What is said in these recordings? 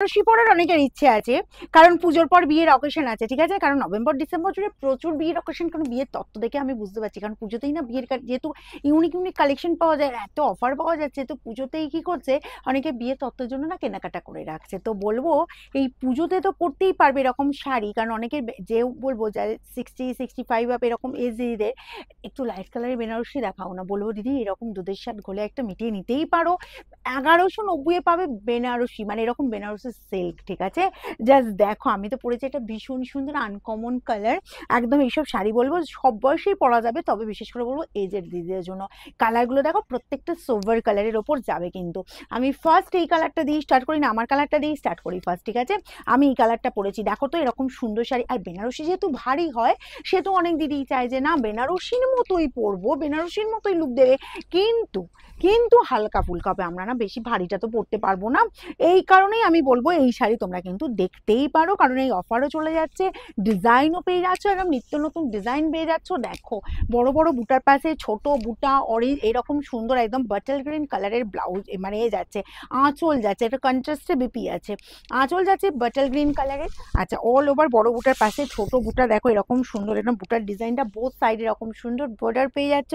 বেনারসি পরার অনেকের ইচ্ছে আছে, কারণ পুজোর পর বিয়ের অকেশন আছে, ঠিক আছে? কারণ নভেম্বর ডিসেম্বর জুড়ে প্রচুর বিয়ের অকেশন, কারণ বিয়ের তত্ত্ব দেখে আমি বুঝতে পারছি, কারণ পুজোতেই না বিয়ের যেহেতু ইউনিক ইউনিক কালেকশন পাওয়া যায়, এত অফার পাওয়া যাচ্ছে, তো পুজোতেই কি করছে অনেকে বিয়ের তত্ত্বের জন্য না কেনাকাটা করে রাখছে। তো বলবো এই পুজোতে তো পরতেই পারবে এরকম শাড়ি, কারণ অনেকের যে বলবো যাদের 60-65 আপ এরকম এজদের একটু লাইট কালারের বেনারসি দেখাও না, বলবো দিদি এরকম দুধের সাথে ঘোলে একটা মিটিয়ে নিতেই পারো। 1190 পাবে বেনারসি, মানে এরকম বেনারসি সিল্ক, ঠিক আছে? জাস্ট দেখো, আমি তো পরেছি একটা ভীষণ সুন্দর আনকমন কালার। একদম এইসব শাড়ি বলবো সব বয়সেই পরা যাবে, তবে বিশেষ করে বলবো এজের দিদিদের জন্য। কালারগুলো দেখো প্রত্যেকটা সোভার কালারের ওপর যাবে। কিন্তু আমি ফার্স্ট এই কালারটা দিয়ে স্টার্ট করি না, আমার কালারটা দিয়ে স্টার্ট করি ফার্স্ট, ঠিক আছে? আমি এই কালারটা পরেছি, দেখো তো এরকম সুন্দর শাড়ি। আর বেনারসি যেহেতু ভারী হয়, সে তো অনেক দিদি চায় যে না বেনারসির মতোই পরবো, বেনারসির মতোই লুক দেবে, কিন্তু কিন্তু হালকা ফুলকা হবে, আমরা না বেশি ভারীটা তো পরতে পারবো না। এই কারণেই আমি বলবো এই শাড়ি তোমরা কিন্তু দেখতেই পারো, কারণ এই অফারও চলে যাচ্ছে, ডিজাইনও পেয়ে যাচ্ছ, একদম নিত্য নতুন ডিজাইন পেয়ে যাচ্ছ। দেখো বড় বড় বুটার পাশে ছোট বুটা, অরেঞ্জ এরকম সুন্দর একদম বাটার গ্রিন কালারের ব্লাউজ, মানে এ যাচ্ছে আঁচল যাচ্ছে, একটা কন্ট্রাস্টে বিপি আছে, আঁচল যাচ্ছে বাটার গ্রিন কালারের। আচ্ছা, অল ওভার বড় বুটার পাশে ছোট বুটা, দেখো এরকম সুন্দর একদম বুটার ডিজাইনটা বোথ সাইড এরকম সুন্দর বর্ডার পেয়ে যাচ্ছ,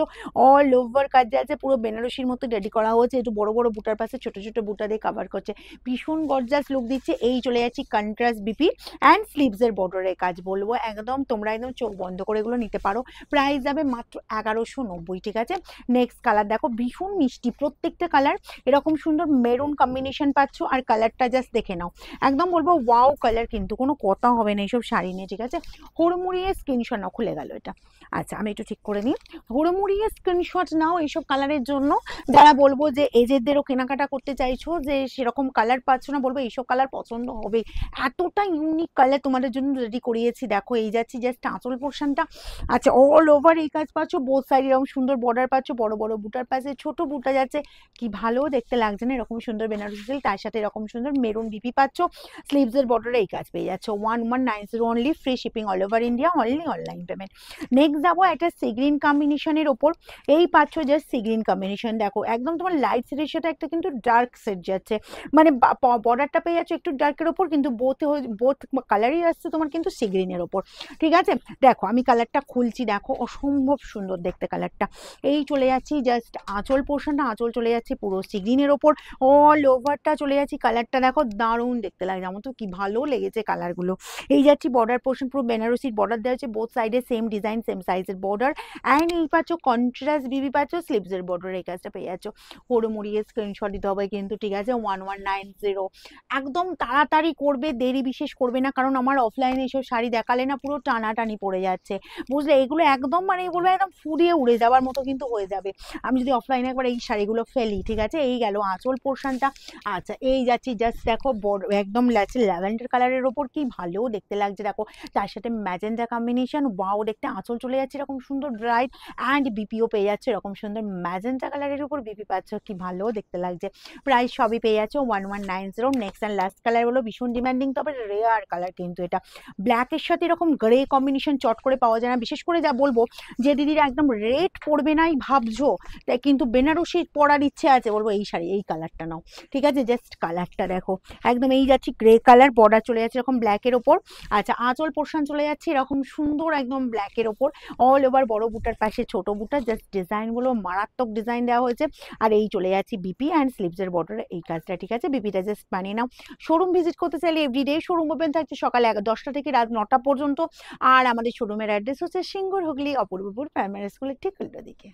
অল ওভার কাজ যাচ্ছে, পুরো বেনারসির মতো রেডি করা হয়েছে, একটু বড় বড় বুটার পাশে ছোট ছোট বুটা দিয়ে কভার করছে, ভীষণ গর্জাস লুক দিচ্ছে। এই চলে যাচ্ছি কন্ট্রাস্ট বিপি অ্যান্ড স্লিভসের বর্ডারের কাজ, বলবো একদম তোমরা একদম চোখ বন্ধ করে এগুলো নিতে পারো। প্রাইস যাবে মাত্র 1190, ঠিক আছে? নেক্সট কালার দেখো, ভীষণ মিষ্টি প্রত্যেকটা কালার, এরকম সুন্দর মেরুন কম্বিনেশন পাচ্ছ, আর কালারটা জাস্ট দেখে নাও, একদম বলবো ওয়াও কালার, কিন্তু কোনো কথা হবে না এইসব শাড়ি নিয়ে, ঠিক আছে? হুড়মুড়িয়ে স্ক্রিনশট নাও, খুলে গেল এটা। আচ্ছা, আমি একটু ঠিক করে নিই, হুড়মুড়িয়ে স্ক্রিনশট নাও এইসব কালারের জন্য, যারা বলবো যে এজেদেরও কেনাকাটা করতে চাইছো, যে সেরকম কালার পাচ্ছ না, বলবো এইসব কালার পছন্দ হবে, এতটা ইউনিক কালার তোমাদের জন্য রেডি করিয়েছি। দেখো এই যাচ্ছি জাস্ট আঁচল পোর্শনটা। আচ্ছা, অল ওভার এই কাজ পাচ্ছ, বোথ সাইড এরকম সুন্দর বর্ডার পাচ্ছ, বড় বড় বুটার পাশে ছোট বুটা যাচ্ছে, কি ভালো দেখতে লাগছে না এরকম সুন্দর বেনারসি সিল্ক, তার সাথে এরকম সুন্দর মেরুন বিপি পাচ্ছ, স্লিভস এর বর্ডারে এই কাজ পেয়ে যাচ্ছ। 1190 only, free shipping all over India, only online payment. Next যাবো একটা সি গ্রিন কম্বিনেশনের ওপর, এই পাচ্ছ জাস্ট সি গ্রিন কম্বিনেশন, দেখো একদম তোমার লাইট সেটের সাথে একটা কিন্তু ডার্ক সেট যাচ্ছে, মানে বর্ডারটা পেয়ে যাচ্ছে একটু ডার্কের ওপর, কিন্তু বোথ কালারই আসছে তোমার কিন্তু সি গ্রিনের ওপর, ঠিক আছে? দেখো আমি কালারটা খুলছি, দেখো অসম্ভব সুন্দর দেখতে কালারটা। এই চলে যাচ্ছি জাস্ট আঁচল পোর্শনটা, আঁচল চলে যাচ্ছে পুরো সি গ্রিনের ওপর, অল ওভারটা চলে যাচ্ছি, কালারটা দেখো দারুণ দেখতে লাগছে, আমার তো কি ভালো লেগেছে কালারগুলো। এই যাচ্ছি বর্ডার পোর্শন, পুরো বেনারসির বর্ডার দেওয়া হচ্ছে, বোথ সাইডে সেম ডিজাইন সেম সাইজের বর্ডার, অ্যান্ড এই পাচ্ছ কন্ট্রাস্ট বিবি পাচ্ছ, স্লিভসের বর্ডার এই কাজটা পেয়ে যাচ্ছ। হুড়মুড়িয়ে স্ক্রিনশট দিতে হবে কিন্তু, ঠিক আছে? 1190, একদম তাড়াতাড়ি করবে, দেরি বিশেষ করবে না, কারণ আমার অফলাইনে এইসব শাড়ি দেখালে না পুরো টানাটানি পড়ে যাচ্ছে, বুঝলে? এগুলো একদম মানে বলবো একদম ফুরিয়ে উড়ে যাওয়ার মতো কিন্তু হয়ে যাবে আমি যদি অফলাইনে একবার এই শাড়িগুলো ফেলি, ঠিক আছে? এই গেল আঁচল পোর্শনটা। আচ্ছা, এই যাচ্ছি জাস্ট দেখো একদম ল্যাভেন্ডার কালারের ওপর, কি ভালো দেখতে লাগছে, দেখো তার সাথে ম্যাজেন্টা কম্বিনেশন, ওয়াও দেখতে। আঁচল চলে যাচ্ছে এরকম সুন্দর ব্রাইট, অ্যান্ড বিপিও পেয়ে যাচ্ছে এরকম সুন্দর ম্যাজেন্টা কালারের উপর বিপি পাচ্ছ, কি ভালো দেখতে লাগছে। প্রাইস সবই পেয়ে যাচ্ছে 1190। নেক্সট অ্যান্ড লাস্ট কালার হলো ভীষণ ডিমান্ডিং, তবে রেয়ার কালার কিন্তু এটা, ব্ল্যাকের সাথে এরকম গ্রে কম্বিনেশন চট করে পাওয়া যায় না, বিশেষ করে যা বলবো যে দিদিরা একদম রেড পরবে নাই ভাবছো, তাই কিন্তু বেনারসি পরার ইচ্ছে আছে, বলবো এই শাড়ি এই কালারটা নাও, ঠিক আছে? জাস্ট কালারটা দেখো, একদম এই যাচ্ছি গ্রে কালার, বর্ডার চলে যাচ্ছে এরকম ব্ল্যাকের ওপর। আচ্ছা, আঁচল পোর্শন চলে যাচ্ছে এরকম সুন্দর একদম ব্ল্যাকের ওপর, অল ওভার বড় বুটার পাশে ছোট বুটা, জাস্ট ডিজাইনগুলো মারাত্মক ডিজাইন দেওয়া হয়েছে। আর এই চলে যাচ্ছি বিপি অ্যান্ড স্লিভসের বর্ডারে এই কাজটা, ঠিক আছে? বিপিটা জাস্ট বানিয়ে নাও। শোরুম ভিজিট করতে চাইলে এভরিডে শোরুম ওপেন থাকছে সকাল 10টা থেকে রাত 9টা পর্যন্ত, আর আমাদের শোরুমের অ্যাড্রেস হচ্ছে সিঙ্গুর হুগলি, অপূর্বপুর প্রাইমারি স্কুলের ঠিক উল্টো দিকে।